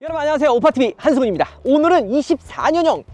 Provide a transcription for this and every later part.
여러분 안녕하세요. 오파TV 한승훈입니다. 오늘은 24년형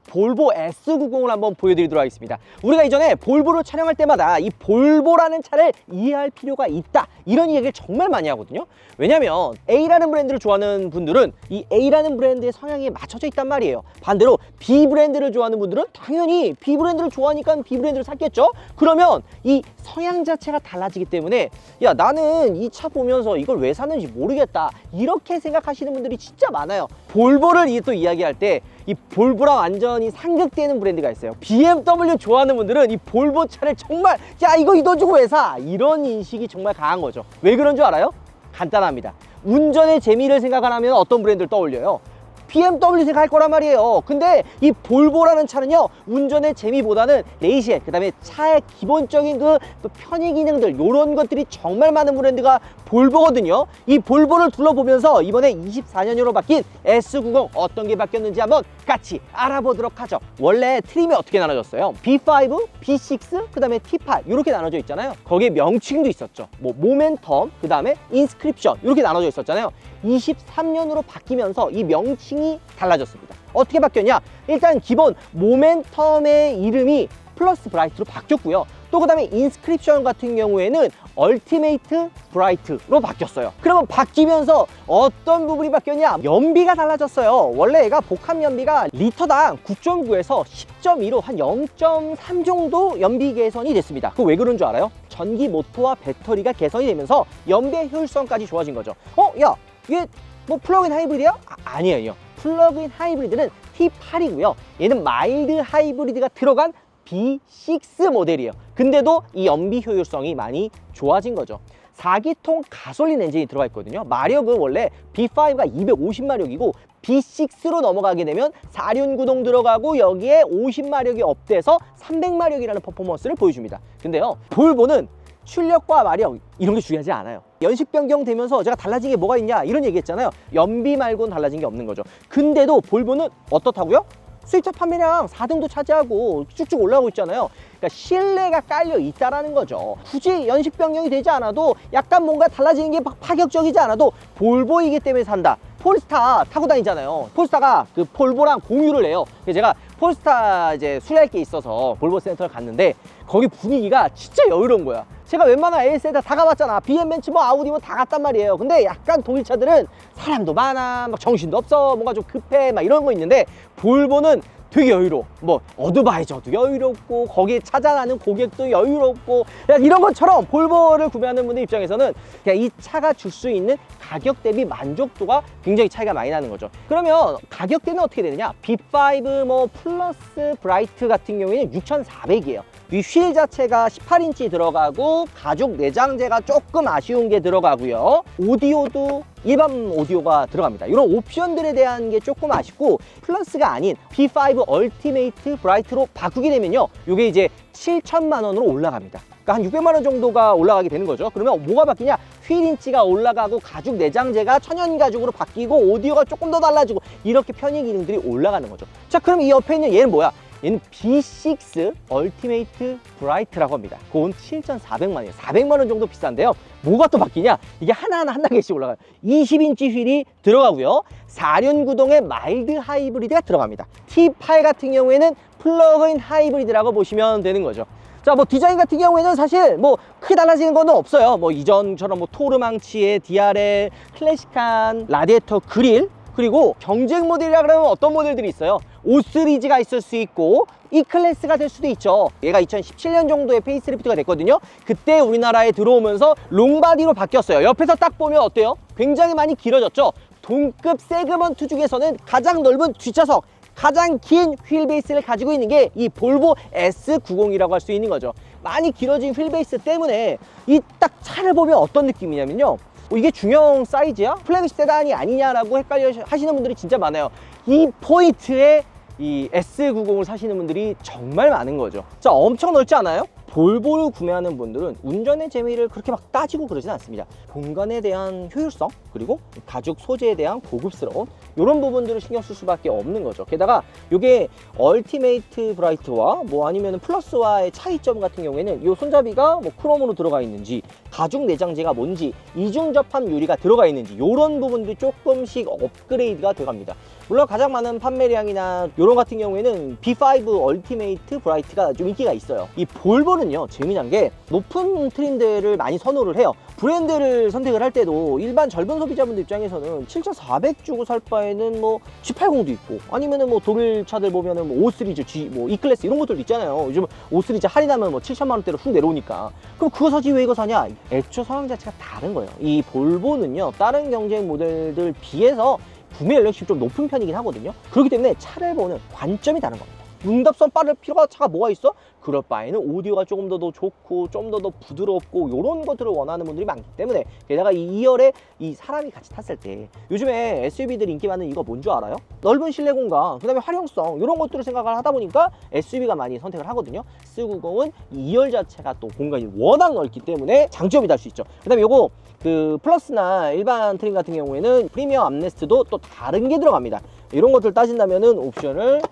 볼보 S90을 한번 보여드리도록 하겠습니다. 우리가 이전에 볼보를 촬영할 때마다 이 볼보라는 차를 이해할 필요가 있다, 이런 얘기를 정말 많이 하거든요. 왜냐면 A라는 브랜드를 좋아하는 분들은 이 A라는 브랜드의 성향에 맞춰져 있단 말이에요. 반대로 B 브랜드를 좋아하는 분들은 당연히 B 브랜드를 좋아하니까 B 브랜드를 샀겠죠. 그러면 이 성향 자체가 달라지기 때문에 야, 나는 이 차 보면서 이걸 왜 샀는지 모르겠다, 이렇게 생각하시는 분들이 진짜 많아요. 볼보를 또 이야기할 때 이 볼보랑 완전히 상극되는 브랜드가 있어요. BMW 좋아하는 분들은 이 볼보 차를 정말 야, 이거 이 돈 주고 왜 사? 이런 인식이 정말 강한 거죠. 왜 그런 줄 알아요? 간단합니다. 운전의 재미를 생각하면 어떤 브랜드를 떠올려요? BMW 생각할 거란 말이에요. 근데 이 볼보라는 차는요, 운전의 재미보다는 레이시에, 그 다음에 차의 기본적인 또 편의 기능들, 요런 것들이 정말 많은 브랜드가 볼보거든요. 이 볼보를 둘러보면서 이번에 24년형으로 바뀐 S90 어떤 게 바뀌었는지 한번 같이 알아보도록 하죠. 원래 트림이 어떻게 나눠졌어요? B5, B6, 그 다음에 T8 이렇게 나눠져 있잖아요. 거기에 명칭도 있었죠. 뭐 모멘텀, 그 다음에 인스크립션, 이렇게 나눠져 있었잖아요. 23년으로 바뀌면서 이 명칭이 달라졌습니다. 어떻게 바뀌었냐? 일단 기본 모멘텀의 이름이 플러스 브라이트로 바뀌었고요. 또 그 다음에 인스크립션 같은 경우에는 얼티메이트 브라이트로 바뀌었어요. 그러면 바뀌면서 어떤 부분이 바뀌었냐? 연비가 달라졌어요. 원래 얘가 복합 연비가 리터당 9.9에서 10.2로 한 0.3 정도 연비 개선이 됐습니다. 그거 왜 그런 줄 알아요? 전기 모터와 배터리가 개선이 되면서 연비의 효율성까지 좋아진 거죠. 야, 이게 뭐 플러그인 하이브리드야? 아니에요. 플러그인 하이브리드는 T8이고요. 얘는 마일드 하이브리드가 들어간 B6 모델이에요. 근데도 이 연비 효율성이 많이 좋아진 거죠. 4기통 가솔린 엔진이 들어가 있거든요. 마력은 원래 B5가 250마력이고 B6로 넘어가게 되면 4륜구동 들어가고 여기에 50마력이 업돼서 300마력이라는 퍼포먼스를 보여줍니다. 근데요, 볼보는 출력과 마력 이런 게 중요하지 않아요. 연식 변경되면서 제가 달라진 게 뭐가 있냐 이런 얘기 했잖아요. 연비 말고는 달라진 게 없는 거죠. 근데도 볼보는 어떻다고요? 수입차 판매량 4등도 차지하고 쭉쭉 올라가고 있잖아요. 그러니까 신뢰가 깔려 있다라는 거죠. 굳이 연식 변경이 되지 않아도, 약간 뭔가 달라지는 게 파격적이지 않아도 볼보이기 때문에 산다. 폴스타 타고 다니잖아요. 폴스타가 그 볼보랑 공유를 해요. 그래서 제가 폴스타 이제 수리할 게 있어서 볼보 센터를 갔는데 거기 분위기가 진짜 여유로운 거야. 제가 웬만한 AS에다 다 가봤잖아. BM 벤츠 뭐 아우디 뭐 다 갔단 말이에요. 근데 약간 독일 차들은 사람도 많아, 막 정신도 없어, 뭔가 좀 급해, 막 이런 거 있는데 볼보는 되게 여유로워. 뭐 어드바이저도 여유롭고 거기에 찾아가는 고객도 여유롭고, 이런 것처럼 볼보를 구매하는 분들 입장에서는 그냥 이 차가 줄 수 있는 가격 대비 만족도가 굉장히 차이가 많이 나는 거죠. 그러면 가격대는 어떻게 되느냐? B5 뭐 플러스 브라이트 같은 경우에는 6,400이에요. 이 휠 자체가 18인치 들어가고 가죽 내장재가 조금 아쉬운 게 들어가고요. 오디오도 일반 오디오가 들어갑니다. 이런 옵션들에 대한 게 조금 아쉽고, 플러스가 아닌 B5 얼티메이트 브라이트로 바꾸게 되면요, 이게 이제 7천만 원으로 올라갑니다. 그러니까 한 600만 원 정도가 올라가게 되는 거죠. 그러면 뭐가 바뀌냐? 휠 인치가 올라가고 가죽 내장재가 천연 가죽으로 바뀌고 오디오가 조금 더 달라지고, 이렇게 편의 기능들이 올라가는 거죠. 자, 그럼 이 옆에 있는 얘는 뭐야? 얘는 B6 얼티메이트 브라이트라고 합니다. 그건 7,400만 원이에요. 400만 원 정도 비싼데요. 뭐가 또 바뀌냐? 이게 하나하나 한 단계씩 올라가요. 20인치 휠이 들어가고요. 4륜 구동의 마일드 하이브리드가 들어갑니다. T8 같은 경우에는 플러그인 하이브리드라고 보시면 되는 거죠. 자, 뭐 디자인 같은 경우에는 사실 뭐 크게 달라지는 건 없어요. 뭐 이전처럼 뭐 토르망치에 DRL, 클래식한 라디에이터 그릴, 그리고 경쟁 모델이라 그러면 어떤 모델들이 있어요? 5 시리즈가 있을 수 있고 E클래스가 될 수도 있죠. 얘가 2017년 정도에 페이스리프트가 됐거든요. 그때 우리나라에 들어오면서 롱바디로 바뀌었어요. 옆에서 딱 보면 어때요? 굉장히 많이 길어졌죠. 동급 세그먼트 중에서는 가장 넓은 뒷좌석, 가장 긴 휠베이스를 가지고 있는 게 이 볼보 S90이라고 할 수 있는 거죠. 많이 길어진 휠베이스 때문에 이 딱 차를 보면 어떤 느낌이냐면요, 이게 중형 사이즈야? 플래그십 세단이 아니냐라고 헷갈려 하시는 분들이 진짜 많아요. 이 포인트에 이 S90을 사시는 분들이 정말 많은 거죠. 자, 엄청 넓지 않아요? 볼보를 구매하는 분들은 운전의 재미를 그렇게 막 따지고 그러진 않습니다. 공간에 대한 효율성, 그리고 가죽 소재에 대한 고급스러운 이런 부분들을 신경 쓸 수밖에 없는 거죠. 게다가 이게 얼티메이트 브라이트와 뭐 아니면 플러스와의 차이점 같은 경우에는 이 손잡이가 뭐 크롬으로 들어가 있는지, 가죽 내장재가 뭔지, 이중접합 유리가 들어가 있는지 이런 부분들이 조금씩 업그레이드가 돼갑니다. 물론 가장 많은 판매량이나 이런 같은 경우에는 B5 얼티메이트 브라이트가 좀 인기가 있어요. 이 볼보는요, 재미난 게 높은 트림들을 많이 선호를 해요. 브랜드를 선택을 할 때도 일반 젊은 소비자분들 입장에서는 7,400 주고 살 바에는 뭐 G80도 있고, 아니면은 뭐 독일 차들 보면은 뭐 5 시리즈, G, 뭐 E 클래스 이런 것들도 있잖아요. 요즘 5 시리즈 할인하면 뭐 7천만 원대로 훅 내려오니까. 그럼 그거 사지 왜 이거 사냐? 애초 성향 자체가 다른 거예요. 이 볼보는요, 다른 경쟁 모델들 비해서 구매 연령층이 좀 높은 편이긴 하거든요. 그렇기 때문에 차를 보는 관점이 다른 겁니다. 응답선 빠를 필요가 차가 뭐가 있어? 그럴 바에는 오디오가 조금 더 좋고 좀 더 부드럽고 이런 것들을 원하는 분들이 많기 때문에, 게다가 이 2열에 이 사람이 같이 탔을 때 요즘에 SUV들 인기 많은 이유가 뭔 줄 알아요? 넓은 실내 공간, 그 다음에 활용성 이런 것들을 생각을 하다 보니까 SUV가 많이 선택을 하거든요. S90은 2열 자체가 또 공간이 워낙 넓기 때문에 장점이 될 수 있죠. 그 다음에 요거 그 플러스나 일반 트림 같은 경우에는 프리미엄 암레스트도 또 다른 게 들어갑니다. 이런 것들 따진다면은 옵션을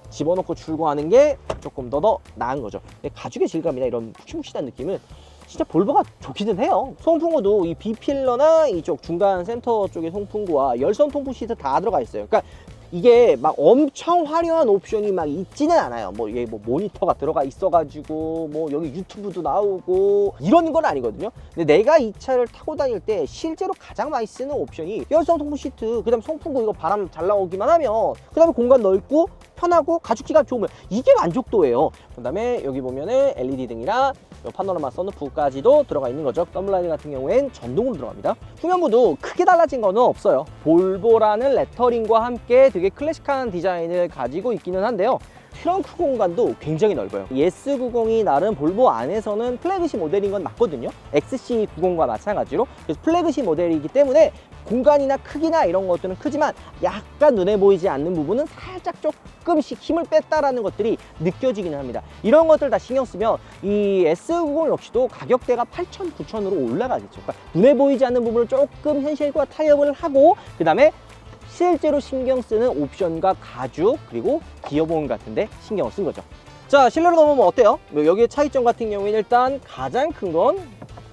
집어넣고 출고하는 게 조금 더 나은 거죠. 가죽의 질감이나 이런 푹신푹신한 느낌은 진짜 볼보가 좋기는 해요. 송풍구도 이 B필러나 이쪽 중간 센터 쪽의 송풍구와 열선 통풍 시트 다 들어가 있어요. 그러니까 이게 막 엄청 화려한 옵션이 막 있지는 않아요. 뭐 이게 뭐 모니터가 들어가 있어가지고 뭐 여기 유튜브도 나오고 이런 건 아니거든요. 근데 내가 이 차를 타고 다닐 때 실제로 가장 많이 쓰는 옵션이 열선 통풍 시트, 그 다음에 송풍구 이거 바람 잘 나오기만 하면, 그 다음에 공간 넓고 편하고 가죽기가 좋으면 이게 만족도예요. 그 다음에 여기 보면은 LED 등이랑 파노라마 선루프까지도 들어가 있는 거죠. 썸라이트 같은 경우엔 전동으로 들어갑니다. 후면부도 크게 달라진 거는 없어요. 볼보라는 레터링과 함께 되게 클래식한 디자인을 가지고 있기는 한데요. 트렁크 공간도 굉장히 넓어요. S90이 나름 볼보 안에서는 플래그십 모델인 건 맞거든요. XC90과 마찬가지로. 그래서 플래그십 모델이기 때문에 공간이나 크기나 이런 것들은 크지만 약간 눈에 보이지 않는 부분은 살짝 조금씩 힘을 뺐다라는 것들이 느껴지기는 합니다. 이런 것들 다 신경 쓰면 이 S90 역시도 가격대가 8,000, 9,000으로 올라가겠죠. 그러니까 눈에 보이지 않는 부분을 조금 현실과 타협을 하고, 그 다음에 실제로 신경 쓰는 옵션과 가죽 그리고 기어보험 같은데 신경을 쓴 거죠. 자, 실내로 넘어오면 어때요? 여기에 차이점 같은 경우에는 일단 가장 큰 건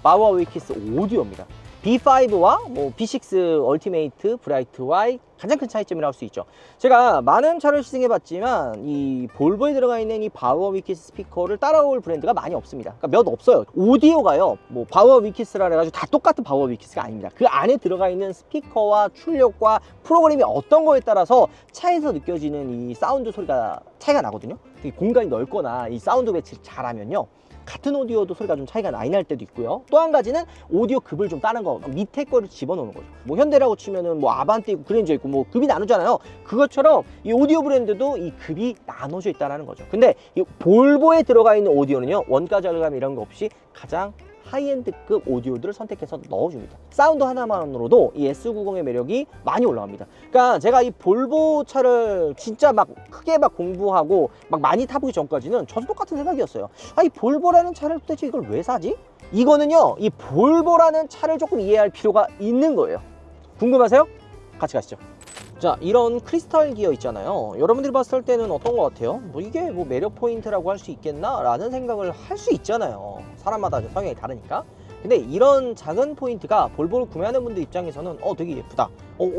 바우어 위키스 오디오입니다. B5와 뭐 B6 얼티메이트 브라이트와의 가장 큰 차이점이라고 할 수 있죠. 제가 많은 차를 시승해봤지만 이 볼보에 들어가 있는 이 바우어 위키스 스피커를 따라올 브랜드가 많이 없습니다. 그러니까 몇 없어요. 오디오가요, 뭐 바우어 위키스라 해가지고 다 똑같은 바우어 위키스가 아닙니다. 그 안에 들어가 있는 스피커와 출력과 프로그램이 어떤 거에 따라서 차에서 느껴지는 이 사운드 소리가 차이가 나거든요. 공간이 넓거나 이 사운드 배치를 잘하면요, 같은 오디오도 소리가 좀 차이가 많이 날 때도 있고요. 또 한 가지는 오디오 급을 좀 다른 거, 밑에 거를 집어넣는 거죠. 뭐 현대라고 치면은 뭐 아반떼 있고 그랜저 있고 뭐 급이 나누잖아요. 그것처럼 이 오디오 브랜드도 이 급이 나눠져 있다는 거죠. 근데 이 볼보에 들어가 있는 오디오는요, 원가 절감 이런 거 없이 가장 하이엔드급 오디오들을 선택해서 넣어줍니다. 사운드 하나만으로도 이 S90의 매력이 많이 올라갑니다. 그러니까 제가 이 볼보 차를 진짜 막 크게 막 공부하고 막 많이 타보기 전까지는 저도 똑같은 생각이었어요. 아, 이 볼보라는 차를 도대체 이걸 왜 사지? 이거는요, 이 볼보라는 차를 조금 이해할 필요가 있는 거예요. 궁금하세요? 같이 가시죠. 자, 이런 크리스탈 기어 있잖아요. 여러분들이 봤을 때는 어떤 것 같아요? 뭐 이게 뭐 매력 포인트라고 할 수 있겠나? 라는 생각을 할 수 있잖아요. 사람마다 성향이 다르니까. 근데 이런 작은 포인트가 볼보를 구매하는 분들 입장에서는 되게 예쁘다,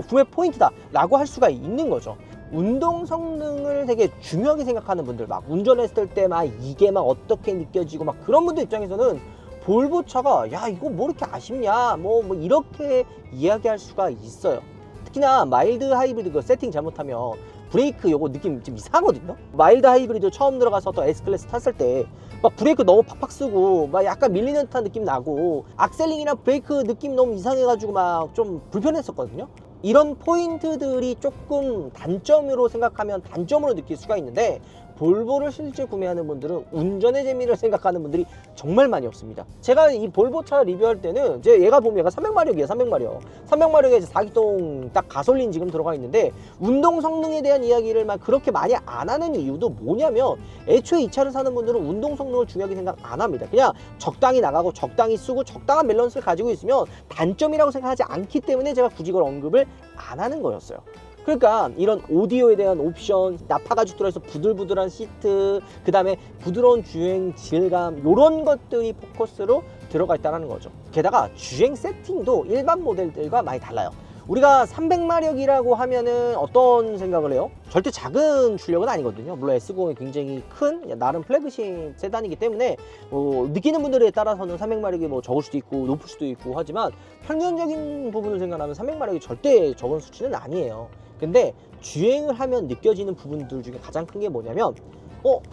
구매 포인트다 라고 할 수가 있는 거죠. 운동 성능을 되게 중요하게 생각하는 분들, 막 운전했을 때 막 이게 막 어떻게 느껴지고 막 그런 분들 입장에서는 볼보 차가 야 이거 뭐 이렇게 아쉽냐 뭐 이렇게 이야기할 수가 있어요. 특히나 마일드 하이브리드 그 세팅 잘못하면 브레이크 요거 느낌 좀 이상하거든요. 마일드 하이브리드 처음 들어가서 또 S클래스 탔을 때 막 브레이크 너무 팍팍 쓰고 막 약간 밀리는 듯한 느낌 나고, 악셀링이나 브레이크 느낌 너무 이상해가지고 막 좀 불편했었거든요. 이런 포인트들이 조금 단점으로 생각하면 단점으로 느낄 수가 있는데, 볼보를 실제 구매하는 분들은 운전의 재미를 생각하는 분들이 정말 많이 없습니다. 제가 이 볼보차 리뷰할 때는 얘가 보면 얘가 300마력이에요. 300마력에 이제 4기통 딱 가솔린 지금 들어가 있는데 운동 성능에 대한 이야기를 막 그렇게 많이 안 하는 이유도 뭐냐면 애초에 이 차를 사는 분들은 운동 성능을 중요하게 생각 안 합니다. 그냥 적당히 나가고 적당히 쓰고 적당한 밸런스를 가지고 있으면 단점이라고 생각하지 않기 때문에 제가 굳이 이걸 언급을 안 하는 거였어요. 그러니까 이런 오디오에 대한 옵션, 나파가죽 들어있어 부들부들한 시트, 그 다음에 부드러운 주행 질감, 이런 것들이 포커스로 들어가 있다는 거죠. 게다가 주행 세팅도 일반 모델들과 많이 달라요. 우리가 300마력이라고 하면은 어떤 생각을 해요? 절대 작은 출력은 아니거든요. 물론 S90이 굉장히 큰 나름 플래그십 세단이기 때문에 느끼는 분들에 따라서는 300마력이 뭐 적을 수도 있고 높을 수도 있고 하지만 평균적인 부분을 생각하면 300마력이 절대 적은 수치는 아니에요. 근데 주행을 하면 느껴지는 부분들 중에 가장 큰 게 뭐냐면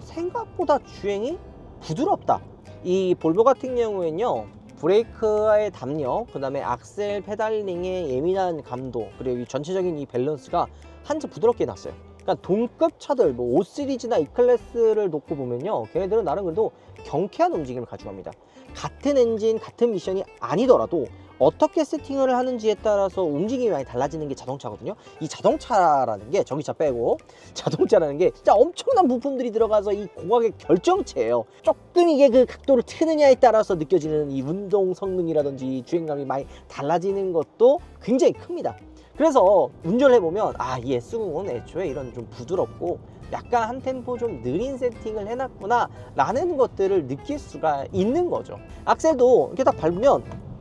생각보다 주행이 부드럽다. 이 볼보 같은 경우에는요, 브레이크의 담력, 그 다음에 악셀 페달링의 예민한 감도, 그리고 이 전체적인 이 밸런스가 한참 부드럽게 해놨어요. 그러니까 동급 차들, 뭐 5 시리즈나 E 클래스를 놓고 보면요, 걔네들은 나름 그래도 경쾌한 움직임을 가져갑니다. 같은 엔진, 같은 미션이 아니더라도 어떻게 세팅을 하는지에 따라서 움직임이 많이 달라지는 게 자동차거든요. 이 자동차라는 게, 전기차 빼고 자동차라는 게 진짜 엄청난 부품들이 들어가서 이 고각의 결정체예요. 조금 이게 그 각도를 트느냐에 따라서 느껴지는 이 운동 성능이라든지 주행감이 많이 달라지는 것도 굉장히 큽니다. 그래서 운전을 해보면 이 S90은 애초에 이런 좀 부드럽고 약간 한 템포 좀 느린 세팅을 해놨구나 라는 것들을 느낄 수가 있는 거죠. 악셀도 이렇게 딱 밟으면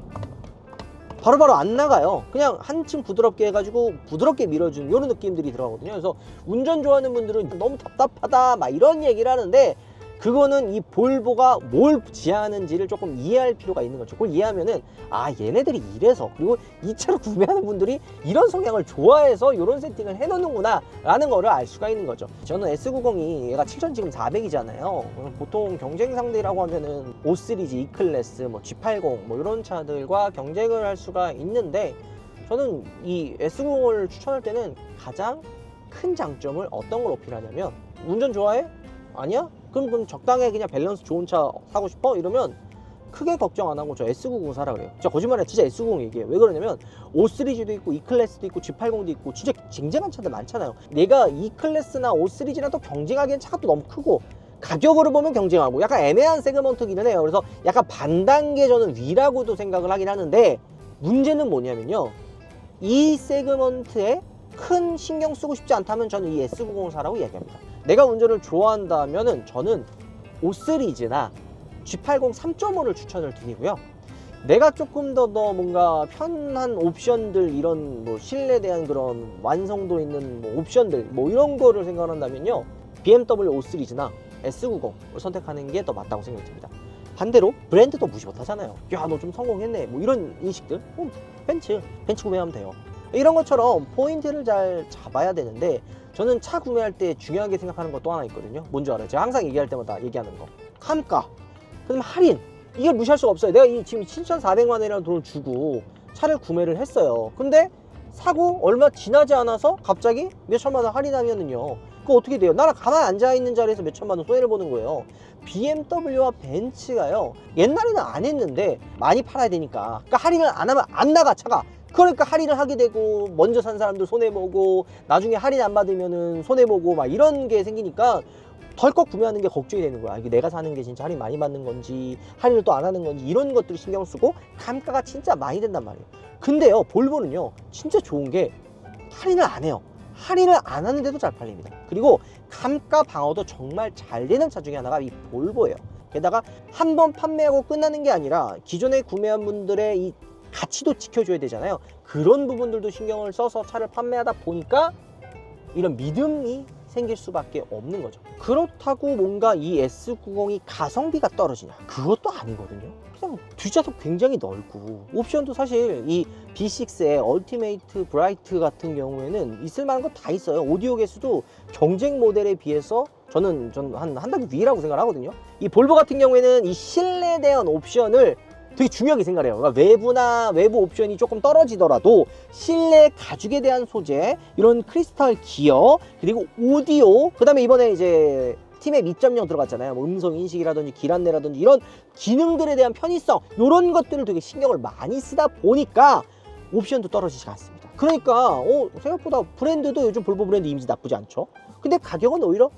바로바로 안 나가요. 그냥 한층 부드럽게 해가지고 부드럽게 밀어주는 이런 느낌들이 들어가거든요. 그래서 운전 좋아하는 분들은 너무 답답하다 막 이런 얘기를 하는데, 그거는 이 볼보가 뭘 지향하는지를 조금 이해할 필요가 있는 거죠. 그걸 이해하면은 얘네들이 이래서, 그리고 이 차를 구매하는 분들이 이런 성향을 좋아해서 이런 세팅을 해놓는구나 라는 거를 알 수가 있는 거죠. 저는 S90이 얘가 7000 지금 400이잖아요 보통 경쟁 상대라고 하면은 5 시리즈, E 클래스, 뭐 G80 뭐 이런 차들과 경쟁을 할 수가 있는데, 저는 이 S90을 추천할 때는 가장 큰 장점을 어떤 걸 어필하냐면, 운전 좋아해? 아니야? 그럼 적당히 그냥 밸런스 좋은 차 사고 싶어? 이러면 크게 걱정 안 하고 저 S90 사라 그래요. 진짜 거짓말이야. 진짜 S90 얘기해요. 왜 그러냐면 5 시리즈도 있고 E 클래스도 있고 G80도 있고 진짜 쟁쟁한 차들 많잖아요. 내가 E 클래스나 5 시리즈나 또 경쟁하기엔 차가 또 너무 크고, 가격으로 보면 경쟁하고 약간 애매한 세그먼트기는 해요. 그래서 약간 반 단계 저는 위라고도 생각을 하긴 하는데, 문제는 뭐냐면요, 이 세그먼트에 큰 신경 쓰고 싶지 않다면 저는 이 S90을 사라고 이야기합니다. 내가 운전을 좋아한다면은 저는 5 시리즈나 G80 3.5를 추천을 드리고요. 내가 조금 더 뭔가 편한 옵션들, 이런 뭐 실내에 대한 그런 완성도 있는 뭐 옵션들 뭐 이런 거를 생각한다면요, BMW 5 시리즈나 S90을 선택하는 게 더 맞다고 생각이 듭니다. 반대로 브랜드도 무시 못하잖아요. 야, 너 좀 성공했네 뭐 이런 인식들, 벤츠 구매하면 돼요. 이런 것처럼 포인트를 잘 잡아야 되는데, 저는 차 구매할 때 중요하게 생각하는 거 또 하나 있거든요. 뭔지 알아요? 제가 항상 얘기할 때마다 얘기하는 거, 감가, 그다음 할인, 이걸 무시할 수가 없어요. 내가 지금 7,400만 원이라는 돈을 주고 차를 구매를 했어요. 근데 사고 얼마 지나지 않아서 갑자기 몇 천만 원 할인하면은요, 그거 어떻게 돼요? 나랑 가만히 앉아있는 자리에서 몇 천만 원 손해를 보는 거예요. BMW와 벤츠가요, 옛날에는 안 했는데 많이 팔아야 되니까, 그러니까 할인을 안 하면 안 나가 차가. 그러니까 할인을 하게 되고, 먼저 산 사람들 손해보고, 나중에 할인 안 받으면은 손해보고 막 이런 게 생기니까 덜컥 구매하는 게 걱정이 되는 거야. 이게 내가 사는 게 진짜 할인 많이 받는 건지, 할인을 또 안 하는 건지, 이런 것들을 신경 쓰고 감가가 진짜 많이 된단 말이에요. 근데요, 볼보는요 진짜 좋은 게 할인을 안 해요. 할인을 안 하는데도 잘 팔립니다. 그리고 감가 방어도 정말 잘 되는 차 중에 하나가 이 볼보예요. 게다가 한 번 판매하고 끝나는 게 아니라 기존에 구매한 분들의 이 가치도 지켜줘야 되잖아요. 그런 부분들도 신경을 써서 차를 판매하다 보니까 이런 믿음이 생길 수밖에 없는 거죠. 그렇다고 뭔가 이 S90이 가성비가 떨어지냐? 그것도 아니거든요. 그냥 뒷좌석 굉장히 넓고, 옵션도 사실 이 B6의 얼티메이트 브라이트 같은 경우에는 있을 만한 거 다 있어요. 오디오 개수도 경쟁 모델에 비해서 저는 한 단계 위라고 생각을 하거든요. 이 볼보 같은 경우에는 이 실내에 대한 옵션을 되게 중요하게 생각해요. 그러니까 외부 옵션이 조금 떨어지더라도 실내 가죽에 대한 소재, 이런 크리스탈 기어, 그리고 오디오, 그 다음에 이번에 이제 스팀의 밑점령 들어갔잖아요. 뭐 음성 인식이라든지 길 안내라든지 이런 기능들에 대한 편의성 이런 것들을 되게 신경을 많이 쓰다 보니까 옵션도 떨어지지가 않습니다. 그러니까 생각보다 브랜드도 요즘 볼보 브랜드 이미지 나쁘지 않죠. 근데 가격은 오히려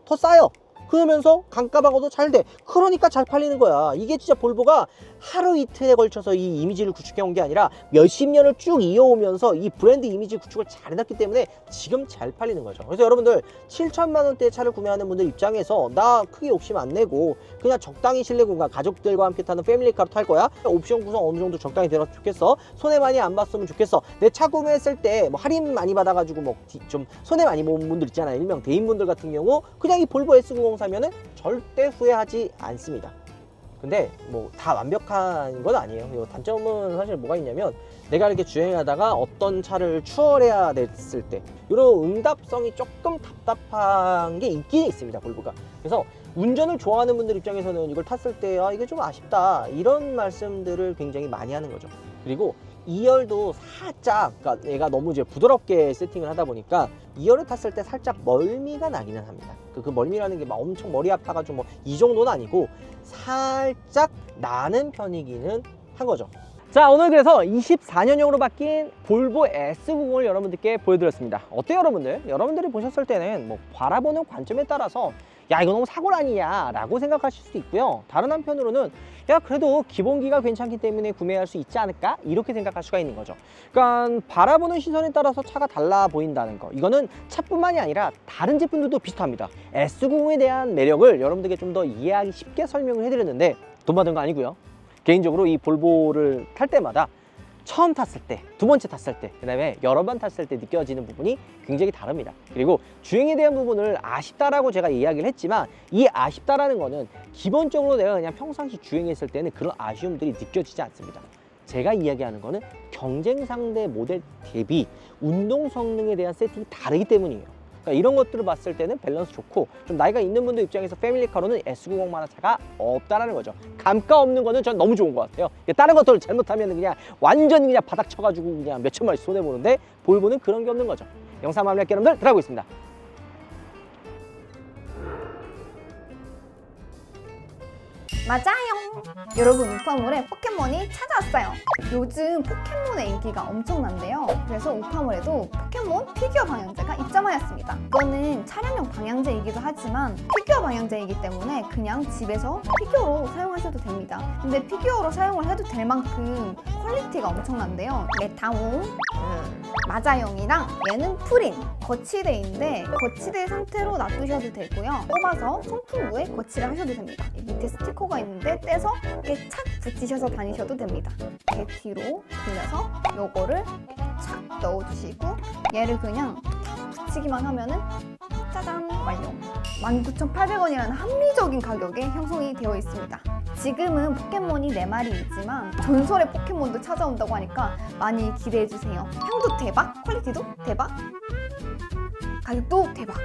더 싸요. 그러면서 강가방어도 잘 돼. 그러니까 잘 팔리는 거야. 이게 진짜 볼보가 하루 이틀에 걸쳐서 이 이미지를 구축해 온 게 아니라 몇십 년을 쭉 이어오면서 이 브랜드 이미지 구축을 잘 해놨기 때문에 지금 잘 팔리는 거죠. 그래서 여러분들 7천만 원대 차를 구매하는 분들 입장에서 나 크게 욕심 안 내고 그냥 적당히 실내 공간 가족들과 함께 타는 패밀리카로 탈 거야. 옵션 구성 어느 정도 적당히 되었으면 좋겠어. 손해 많이 안 봤으면 좋겠어. 내 차 구매했을 때 뭐 할인 많이 받아가지고 뭐 좀 손해 많이 본 분들 있잖아요. 일명 대인분들 같은 경우 그냥 이 볼보 S90 사면은 절대 후회하지 않습니다. 근데 뭐 다 완벽한 건 아니에요. 단점은 사실 뭐가 있냐면 내가 이렇게 주행하다가 어떤 차를 추월해야 됐을 때 이런 응답성이 조금 답답한 게 있긴 있습니다, 볼보가. 그래서 운전을 좋아하는 분들 입장에서는 이걸 탔을 때 이게 좀 아쉽다 이런 말씀들을 굉장히 많이 하는 거죠. 그리고 2열도 살짝, 그러니까 얘가 너무 이제 부드럽게 세팅을 하다 보니까 2열을 탔을 때 살짝 멀미가 나기는 합니다. 그 멀미라는 게 막 엄청 머리 아파가지고 뭐 이 정도는 아니고 살짝 나는 편이기는 한 거죠. 자, 오늘 그래서 24년형으로 바뀐 볼보 S90을 여러분들께 보여드렸습니다. 어때요, 여러분들? 여러분들이 보셨을 때는 뭐 바라보는 관점에 따라서 야, 이거 너무 사고 아니냐 라고 생각하실 수도 있고요. 다른 한편으로는 야, 그래도 기본기가 괜찮기 때문에 구매할 수 있지 않을까? 이렇게 생각할 수가 있는 거죠. 그러니까 바라보는 시선에 따라서 차가 달라 보인다는 거, 이거는 차뿐만이 아니라 다른 제품들도 비슷합니다. S90에 대한 매력을 여러분들께 좀 더 이해하기 쉽게 설명을 해드렸는데 돈 받은 거 아니고요. 개인적으로 이 볼보를 탈 때마다 처음 탔을 때, 두 번째 탔을 때, 그 다음에 여러 번 탔을 때 느껴지는 부분이 굉장히 다릅니다. 그리고 주행에 대한 부분을 아쉽다라고 제가 이야기를 했지만 이 아쉽다라는 거는 기본적으로 내가 그냥 평상시 주행했을 때는 그런 아쉬움들이 느껴지지 않습니다. 제가 이야기하는 거는 경쟁 상대 모델 대비 운동 성능에 대한 세팅이 다르기 때문이에요. 그러니까 이런 것들을 봤을 때는 밸런스 좋고 좀 나이가 있는 분들 입장에서 패밀리카로는 S90만한 차가 없다라는 거죠. 감가 없는 거는 전 너무 좋은 것 같아요. 다른 것들을 잘못하면 그냥 완전히 그냥 바닥 쳐가지고 그냥 몇 천만 원씩 손해보는데 볼보는 그런 게 없는 거죠. 영상 마무리할게요, 여러분들. 들어가보겠습니다. 맞아요! 여러분, 우파몰에 포켓몬이 찾아왔어요. 요즘 포켓몬의 인기가 엄청난데요. 그래서 우파몰에도 포켓몬 피규어 방향제가 입점하였습니다. 이거는 촬영용 방향제이기도 하지만 피규어 방향제이기 때문에 그냥 집에서 피규어로 사용하셔도 됩니다. 근데 피규어로 사용을 해도 될 만큼 퀄리티가 엄청난데요. 메타몽, 마자용이랑 얘는 프린, 거치대인데 거치대 상태로 놔두셔도 되고요. 뽑아서 송풍구에 거치를 하셔도 됩니다. 밑에 스티커가 있는데 떼서 이렇게 착 붙이셔서 다니셔도 됩니다. 이렇게 뒤로 돌려서 요거를 착 넣어주시고 얘를 그냥 붙이기만 하면은 짜잔, 완료. 19,800원이라는 합리적인 가격에 형성이 되어 있습니다. 지금은 포켓몬이 4마리 있지만 전설의 포켓몬도 찾아온다고 하니까 많이 기대해주세요. 향도 대박, 퀄리티도 대박, 가격도 대박.